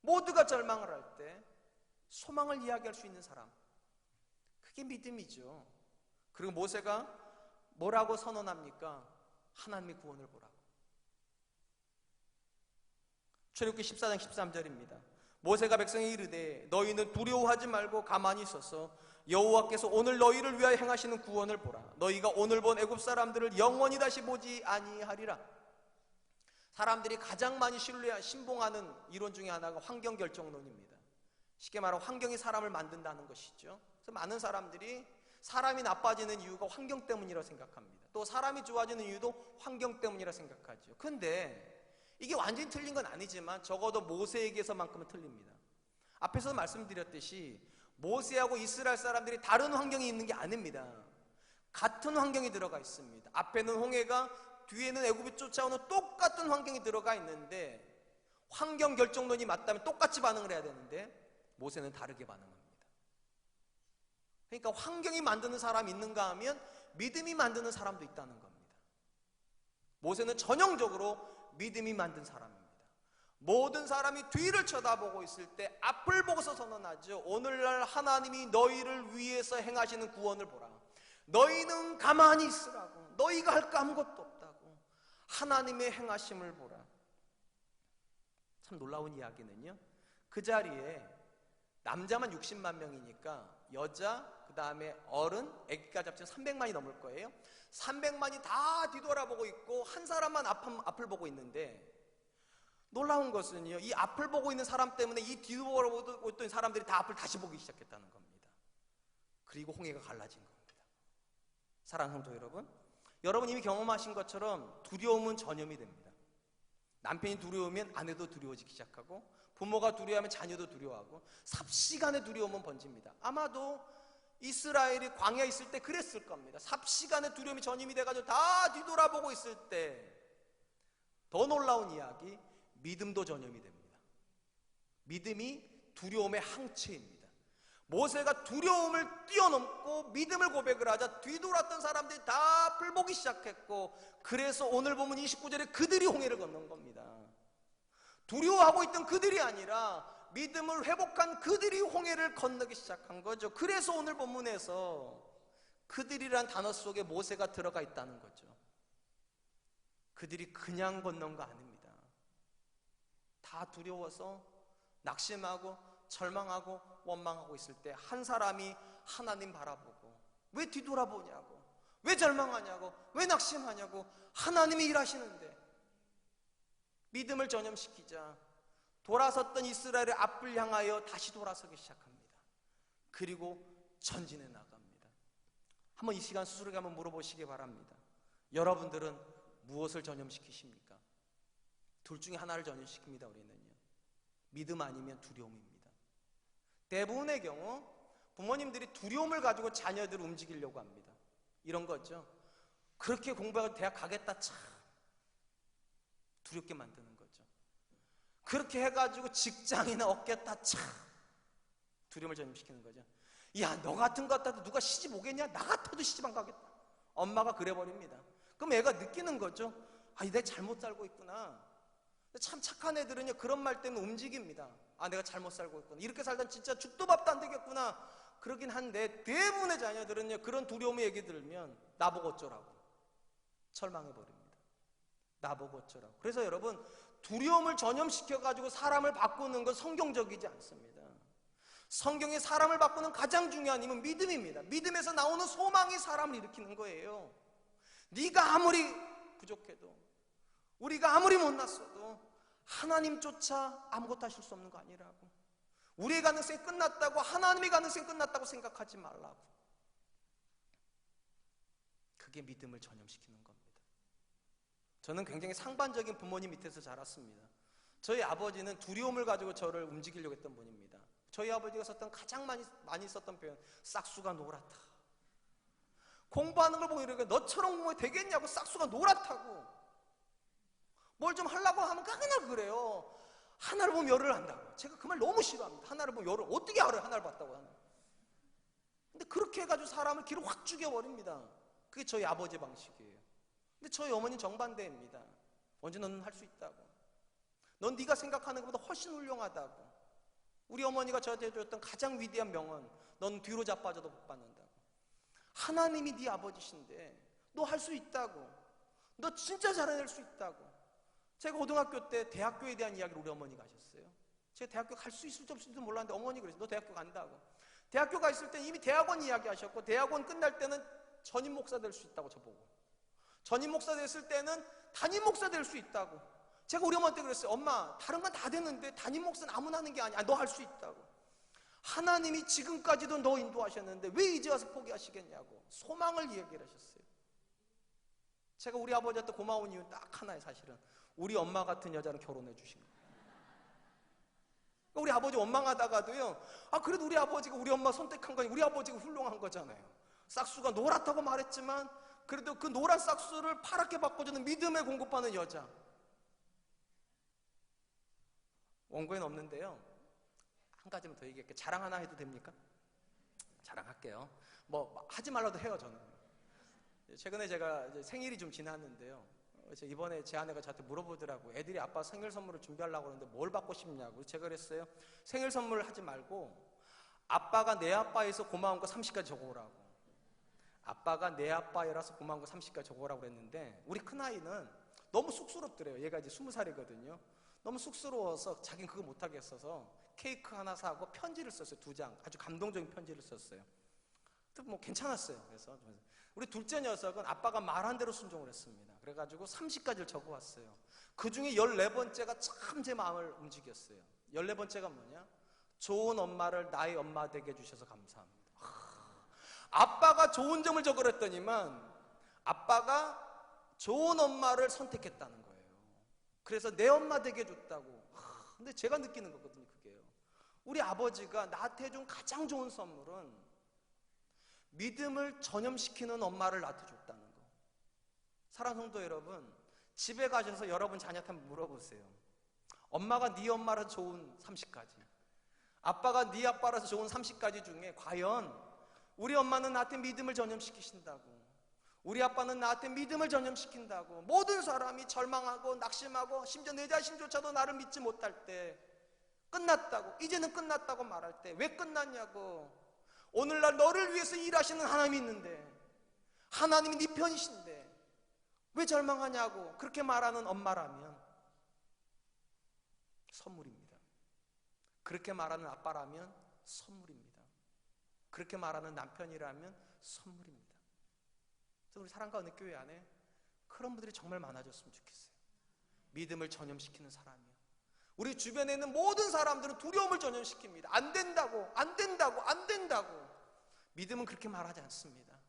모두가 절망을 할 때 소망을 이야기할 수 있는 사람, 그게 믿음이죠. 그리고 모세가 뭐라고 선언합니까? 하나님의 구원을 보라고. 출애굽기 14장 13절입니다. 모세가 백성에 이르되 너희는 두려워하지 말고 가만히 있어서 여호와께서 오늘 너희를 위하여 행하시는 구원을 보라. 너희가 오늘 본 애굽 사람들을 영원히 다시 보지 아니하리라. 사람들이 가장 많이 신봉하는 이론 중에 하나가 환경결정론입니다. 쉽게 말하면 환경이 사람을 만든다는 것이죠. 그래서 많은 사람들이 사람이 나빠지는 이유가 환경 때문이라고 생각합니다. 또 사람이 좋아지는 이유도 환경 때문이라고 생각하죠. 근데 이게 완전히 틀린 건 아니지만 적어도 모세에게서만큼은 틀립니다. 앞에서 말씀드렸듯이 모세하고 이스라엘 사람들이 다른 환경이 있는 게 아닙니다. 같은 환경이 들어가 있습니다. 앞에는 홍해가, 뒤에는 애굽이 쫓아오는 똑같은 환경이 들어가 있는데 환경 결정론이 맞다면 똑같이 반응을 해야 되는데 모세는 다르게 반응합니다. 그러니까 환경이 만드는 사람이 있는가 하면 믿음이 만드는 사람도 있다는 겁니다. 모세는 전형적으로 믿음이 만든 사람입니다. 모든 사람이 뒤를 쳐다보고 있을 때 앞을 보고서 선언하죠. 오늘날 하나님이 너희를 위해서 행하시는 구원을 보라. 너희는 가만히 있으라고. 너희가 할 거 아무것도 없다고. 하나님의 행하심을 보라. 참 놀라운 이야기는요, 그 자리에 남자만 60만 명이니까 여자, 그 다음에 어른, 애기까지 합치면 300만이 넘을 거예요. 300만이 다 뒤돌아보고 있고 한 사람만 앞을 보고 있는데, 놀라운 것은요, 이 앞을 보고 있는 사람 때문에 이 뒤돌아보고 있던 사람들이 다 앞을 다시 보기 시작했다는 겁니다. 그리고 홍해가 갈라진 겁니다. 사랑하는 성도 여러분, 여러분 이미 경험하신 것처럼 두려움은 전염이 됩니다. 남편이 두려우면 아내도 두려워지기 시작하고, 부모가 두려워하면 자녀도 두려워하고, 삽시간에 두려움은 번집니다. 아마도 이스라엘이 광야에 있을 때 그랬을 겁니다. 삽시간에 두려움이 전염이 돼가지고 다 뒤돌아보고 있을 때 더 놀라운 이야기, 믿음도 전염이 됩니다. 믿음이 두려움의 항체입니다. 모세가 두려움을 뛰어넘고 믿음을 고백을 하자 뒤돌았던 사람들이 다 불보기 시작했고, 그래서 오늘 보면 29절에 그들이 홍해를 건넌 겁니다. 두려워하고 있던 그들이 아니라 믿음을 회복한 그들이 홍해를 건너기 시작한 거죠. 그래서 오늘 본문에서 그들이란 단어 속에 모세가 들어가 있다는 거죠. 그들이 그냥 건넌 거 아닙니다. 다 두려워서 낙심하고 절망하고 원망하고 있을 때 한 사람이 하나님 바라보고, 왜 뒤돌아보냐고, 왜 절망하냐고, 왜 낙심하냐고, 하나님이 일하시는데 믿음을 전염시키자 돌아섰던 이스라엘의 앞을 향하여 다시 돌아서기 시작합니다. 그리고 전진해 나갑니다. 한번 이 시간 스스로에게 한번 물어보시기 바랍니다. 여러분들은 무엇을 전염시키십니까? 둘 중에 하나를 전염시킵니다. 우리는요, 믿음 아니면 두려움입니다. 대부분의 경우 부모님들이 두려움을 가지고 자녀들을 움직이려고 합니다. 이런 거죠. 그렇게 공부하고 대학 가겠다, 참 두렵게 만드는 거죠. 그렇게 해가지고 직장이나 얻겠다, 참 두려움을 전염시키는 거죠. 야, 너 같은 것 같아도 누가 시집 오겠냐? 나 같아도 시집 안 가겠다. 엄마가 그래버립니다. 그럼 애가 느끼는 거죠. 아, 내가 잘못 살고 있구나. 참 착한 애들은요, 그런 말 때문에 움직입니다. 아, 내가 잘못 살고 있구나. 이렇게 살다 진짜 죽도 밥도 안 되겠구나. 그러긴 한데 대부분의 자녀들은요, 그런 두려움의 얘기 들으면 나보고 어쩌라고 절망해버립니다. 나보고 어쩌라고. 그래서 여러분, 두려움을 전염시켜가지고 사람을 바꾸는 건 성경적이지 않습니다. 성경이 사람을 바꾸는 가장 중요한 힘은 믿음입니다. 믿음에서 나오는 소망이 사람을 일으키는 거예요. 네가 아무리 부족해도, 우리가 아무리 못났어도 하나님조차 아무것도 하실 수 없는 거 아니라고, 우리의 가능성이 끝났다고, 하나님의 가능성이 끝났다고 생각하지 말라고. 그게 믿음을 전염시키는 겁니다. 저는 굉장히 상반적인 부모님 밑에서 자랐습니다. 저희 아버지는 두려움을 가지고 저를 움직이려고 했던 분입니다. 저희 아버지가 썼던 가장 많이 썼던 표현, 싹수가 노랗다. 공부하는 걸 보고 이러니까 너처럼 공부해 되겠냐고, 싹수가 노랗다고. 뭘 좀 하려고 하면 그냥 그래요. 하나를 보면 열을 한다고. 제가 그 말 너무 싫어합니다. 하나를 보면 열을 어떻게 알아요? 하나를 봤다고 하나. 근데 그렇게 해가지고 사람을 길을 확 죽여버립니다. 그게 저희 아버지 방식이에요. 근데 저희 어머니는 정반대입니다. 언제 너는 할 수 있다고. 넌 네가 생각하는 것보다 훨씬 훌륭하다고. 우리 어머니가 저한테 줬던 가장 위대한 명언, 넌 뒤로 자빠져도 못 받는다고. 하나님이 네 아버지신데 너 할 수 있다고. 너 진짜 잘해낼 수 있다고. 제가 고등학교 때 대학교에 대한 이야기를 우리 어머니가 하셨어요. 제가 대학교 갈 수 있을지 없을지도 몰랐는데 어머니가 그랬어요. 너 대학교 간다고. 대학교 가 있을 때 이미 대학원 이야기 하셨고, 대학원 끝날 때는 전임 목사 될 수 있다고 저보고. 전임 목사 됐을 때는 담임 목사 될 수 있다고. 제가 우리 어머니한테 그랬어요. 엄마, 다른 건 다 됐는데 담임 목사는 아무나 하는 게 아니야. 너 할 수 있다고. 하나님이 지금까지도 너 인도하셨는데 왜 이제 와서 포기하시겠냐고 소망을 얘기를 하셨어요. 제가 우리 아버지한테 고마운 이유는 딱 하나예요. 사실은 우리 엄마 같은 여자는 결혼해 주신 거예요. 우리 아버지 원망하다가도요, 아 그래도 우리 아버지가 우리 엄마 선택한 거니 우리 아버지가 훌륭한 거잖아요. 싹수가 노랗다고 말했지만 그래도 그 노란 싹수를 파랗게 바꿔주는 믿음에 공급하는 여자. 원고에는 없는데요, 한 가지만 더 얘기할게요. 자랑 하나 해도 됩니까? 자랑할게요. 뭐 하지 말라도 해요. 저는 최근에 제가 이제 생일이 좀 지났는데요, 이번에 제 아내가 저한테 물어보더라고요. 애들이 아빠 생일 선물을 준비하려고 그러는데 뭘 받고 싶냐고. 제가 그랬어요. 생일 선물 하지 말고 아빠가 내 아빠에서 고마운 거 30까지 적어오라고. 아빠가 내 아빠여라서 고마운 거 30까지 적어오라고 그랬는데, 우리 큰아이는 너무 쑥스럽더래요. 얘가 이제 20살이거든요 너무 쑥스러워서 자기는 그거 못하겠어서 케이크 하나 사고 편지를 썼어요. 2장 아주 감동적인 편지를 썼어요. 뭐 괜찮았어요. 그래서 우리 둘째 녀석은 아빠가 말한 대로 순종을 했습니다. 그래가지고 30가지를 적어왔어요. 그 중에 14번째가 참 제 마음을 움직였어요. 14번째가 뭐냐? 좋은 엄마를 나의 엄마 되게 해주셔서 감사합니다. 아빠가 좋은 점을 적으랬더니만 아빠가 좋은 엄마를 선택했다는 거예요. 그래서 내 엄마 되게 해줬다고. 근데 제가 느끼는 거거든요. 그게요, 우리 아버지가 나한테 해준 가장 좋은 선물은 믿음을 전염시키는 엄마를 나한테 줬다는 거. 사랑하는 성도 여러분, 집에 가셔서 여러분 자녀한테 한번 물어보세요. 엄마가 네 엄마라서 좋은 30가지, 아빠가 네 아빠라서 좋은 30가지 중에 과연 우리 엄마는 나한테 믿음을 전염시키신다고, 우리 아빠는 나한테 믿음을 전염시킨다고 모든 사람이 절망하고 낙심하고 심지어 내 자신조차도 나를 믿지 못할 때, 끝났다고, 이제는 끝났다고 말할 때 왜 끝났냐고, 오늘날 너를 위해서 일하시는 하나님이 있는데, 하나님이 네 편이신데 왜 절망하냐고 그렇게 말하는 엄마라면 선물입니다. 그렇게 말하는 아빠라면 선물입니다. 그렇게 말하는 남편이라면 선물입니다. 그래서 우리 사랑과 은혜 교회 안에 그런 분들이 정말 많아졌으면 좋겠어요. 믿음을 전염시키는 사람이요. 우리 주변에 있는 모든 사람들은 두려움을 전염시킵니다. 안 된다고, 안 된다고, 안 된다고. 믿음은 그렇게 말하지 않습니다.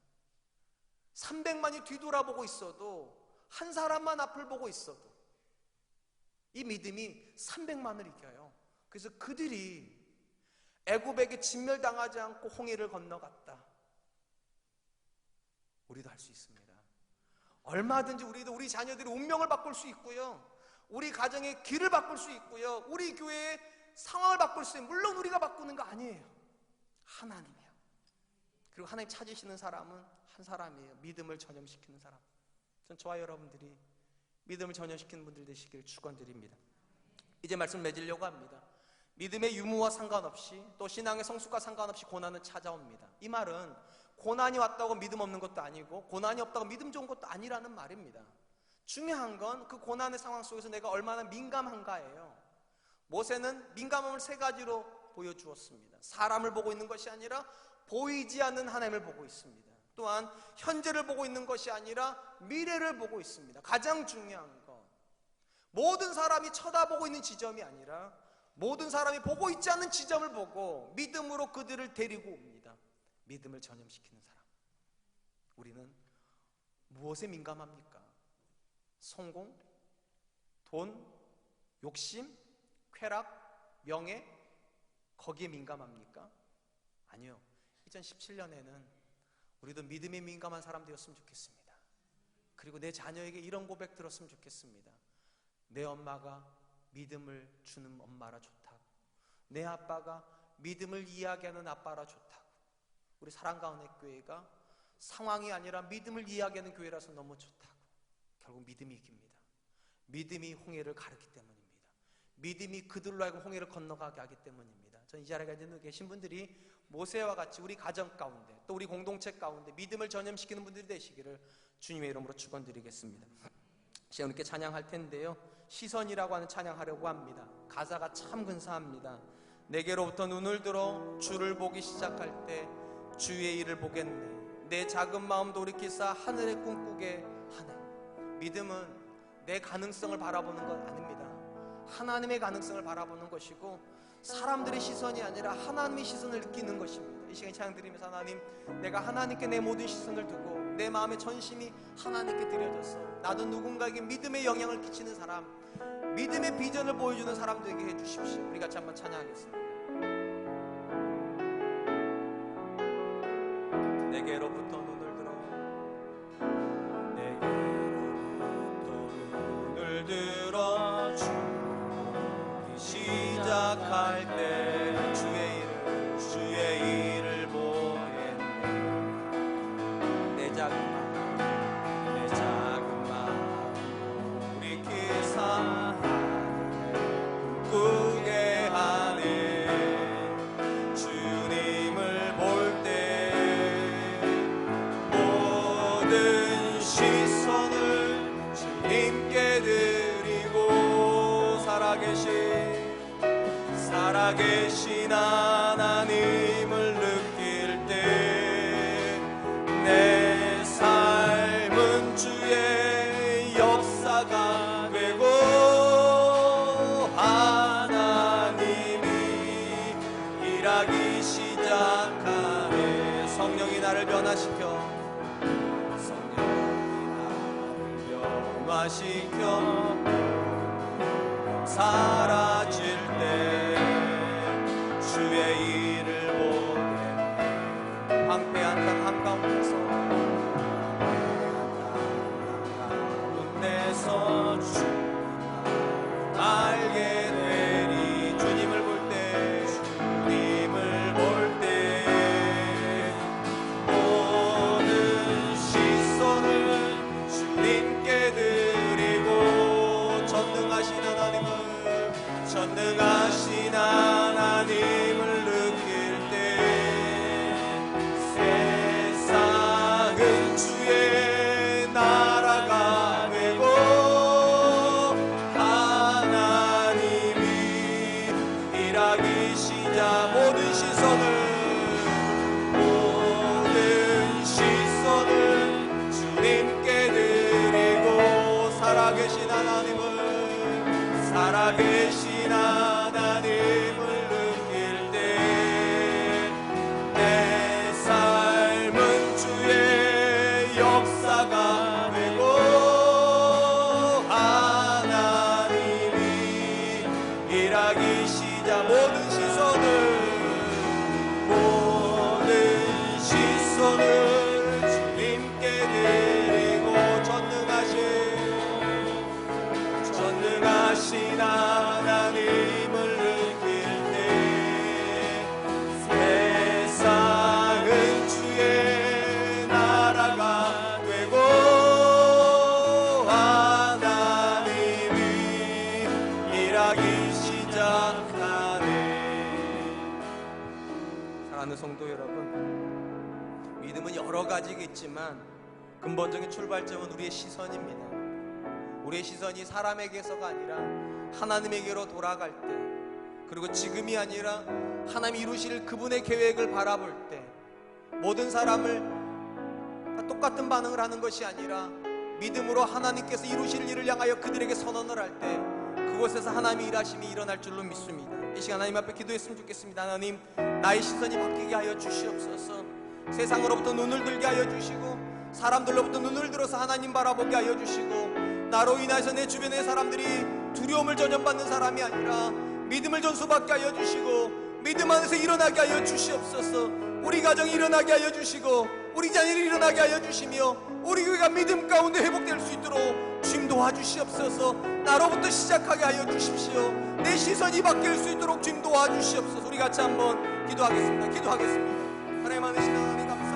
300만이 뒤돌아보고 있어도, 한 사람만 앞을 보고 있어도 이 믿음이 300만을 이겨요. 그래서 그들이 애굽에게 진멸당하지 않고 홍해를 건너갔다. 우리도 할 수 있습니다. 얼마든지 우리도 우리 자녀들이 운명을 바꿀 수 있고요, 우리 가정의 길을 바꿀 수 있고요, 우리 교회의 상황을 바꿀 수 있어요. 물론 우리가 바꾸는 거 아니에요. 하나님이에요. 그리고 하나님 찾으시는 사람은 한 사람이에요. 믿음을 전염시키는 사람. 전 저와 여러분들이 믿음을 전염시키는 분들 되시길 축원드립니다. 이제 말씀 맺으려고 합니다. 믿음의 유무와 상관없이, 또 신앙의 성숙과 상관없이 고난은 찾아옵니다. 이 말은 고난이 왔다고 믿음 없는 것도 아니고, 고난이 없다고 믿음 좋은 것도 아니라는 말입니다. 중요한 건 그 고난의 상황 속에서 내가 얼마나 민감한가예요. 모세는 민감함을 3가지로 보여주었습니다. 사람을 보고 있는 것이 아니라 보이지 않는 하나님을 보고 있습니다. 또한 현재를 보고 있는 것이 아니라 미래를 보고 있습니다. 가장 중요한 것, 모든 사람이 쳐다보고 있는 지점이 아니라 모든 사람이 보고 있지 않는 지점을 보고 믿음으로 그들을 데리고 옵니다. 믿음을 전염시키는 사람. 우리는 무엇에 민감합니까? 성공, 돈, 욕심, 쾌락, 명예, 거기에 민감합니까? 아니요. 2017년에는 우리도 믿음에 민감한 사람 되었으면 좋겠습니다. 그리고 내 자녀에게 이런 고백 들었으면 좋겠습니다. 내 엄마가 믿음을 주는 엄마라 좋다고, 내 아빠가 믿음을 이야기하는 아빠라 좋다고. 우리 사랑과 은혜 교회가 상황이 아니라 믿음을 이야기하는 교회라서 너무 좋다고. 결국 믿음이 이깁니다. 믿음이 홍해를 가르기 때문입니다. 믿음이 그들로 하여금 홍해를 건너가게 하기 때문입니다. 저는 이 자리에 계신 분들이 모세와 같이 우리 가정 가운데, 또 우리 공동체 가운데 믿음을 전염시키는 분들이 되시기를 주님의 이름으로 축원드리겠습니다. 시간 함께 찬양할 텐데요, 시선이라고 하는 찬양하려고 합니다. 가사가 참 근사합니다. 내게로부터 눈을 들어 주를 보기 시작할 때 주의 일을 보겠네. 내 작은 마음 돌이키사 하늘에 꿈꾸게 하네. 믿음은 내 가능성을 바라보는 것 아닙니다. 하나님의 가능성을 바라보는 것이고, 사람들의 시선이 아니라 하나님의 시선을 느끼는 것입니다. 이 시간에 찬양 드리면서, 하나님, 내가 하나님께 내 모든 시선을 두고 내 마음의 전심이 하나님께 드려져서 나도 누군가에게 믿음의 영향을 끼치는 사람, 믿음의 비전을 보여주는 사람 되게 해주십시오. 우리 같이 한번 찬양하겠습니다. 내게로부터 눈을 들어, 내게로부터 눈을 들어 주기 시작할 때 주의 일을 보겠네. 내 작은 마음 돌이키사 꿈꾸게 하네. 주님을 볼 때 모든 시선을 주님께 드리고, 살아계신 하나님을 느낄 때 내 삶은 주의 역사가 되고, 하나님이 일하기 시작하네. 성령이 나를 변화시켜, 사라질 때 주의 일을 보게. 황폐한 땅 한가운데서 주 알게 주의 나라가 되고 하나님이 일하기 시작 모든 시선을 주님께 드리고 살아계신 하나님을 느낄 때 내 삶은 주의 역사가 되고 하나님이 일하기 시작 모든 시선을 주님께 드리고 전능하신 하나님을 느낄 때 세상은 주의 나라가 되고 하나님이 일하기 시작하네. 사랑하는 성도 여러분, 믿음은 여러 가지겠지만 근본적인 출발점은 우리의 시선입니다. 우리의 시선이 사람에게서가 아니라 하나님에게로 돌아갈 때, 그리고 지금이 아니라 하나님이 이루실 그분의 계획을 바라볼 때, 모든 사람을 다 똑같은 반응을 하는 것이 아니라 믿음으로 하나님께서 이루실 일을 향하여 그들에게 선언을 할 때 그곳에서 하나님의 일하심이 일어날 줄로 믿습니다. 이 시간 하나님 앞에 기도했으면 좋겠습니다. 하나님, 나의 시선이 바뀌게 하여 주시옵소서. 세상으로부터 눈을 들게 하여 주시고 사람들로부터 눈을 들어서 하나님 바라보게 하여 주시고, 나로 인하여서 내 주변의 사람들이 두려움을 전염받는 사람이 아니라 믿음을 전수받게 하여 주시고 믿음 안에서 일어나게 하여 주시옵소서. 우리 가정이 일어나게 하여 주시고 우리 자녀를 일어나게 하여 주시며 우리 교회가 믿음 가운데 회복될 수 있도록 주님 도와주시옵소서. 나로부터 시작하게 하여 주십시오. 내 시선이 바뀔 수 있도록 주님 도와주시옵소서. 우리 같이 한번 기도하겠습니다. 하나님 많으신 하나님 감사합니다.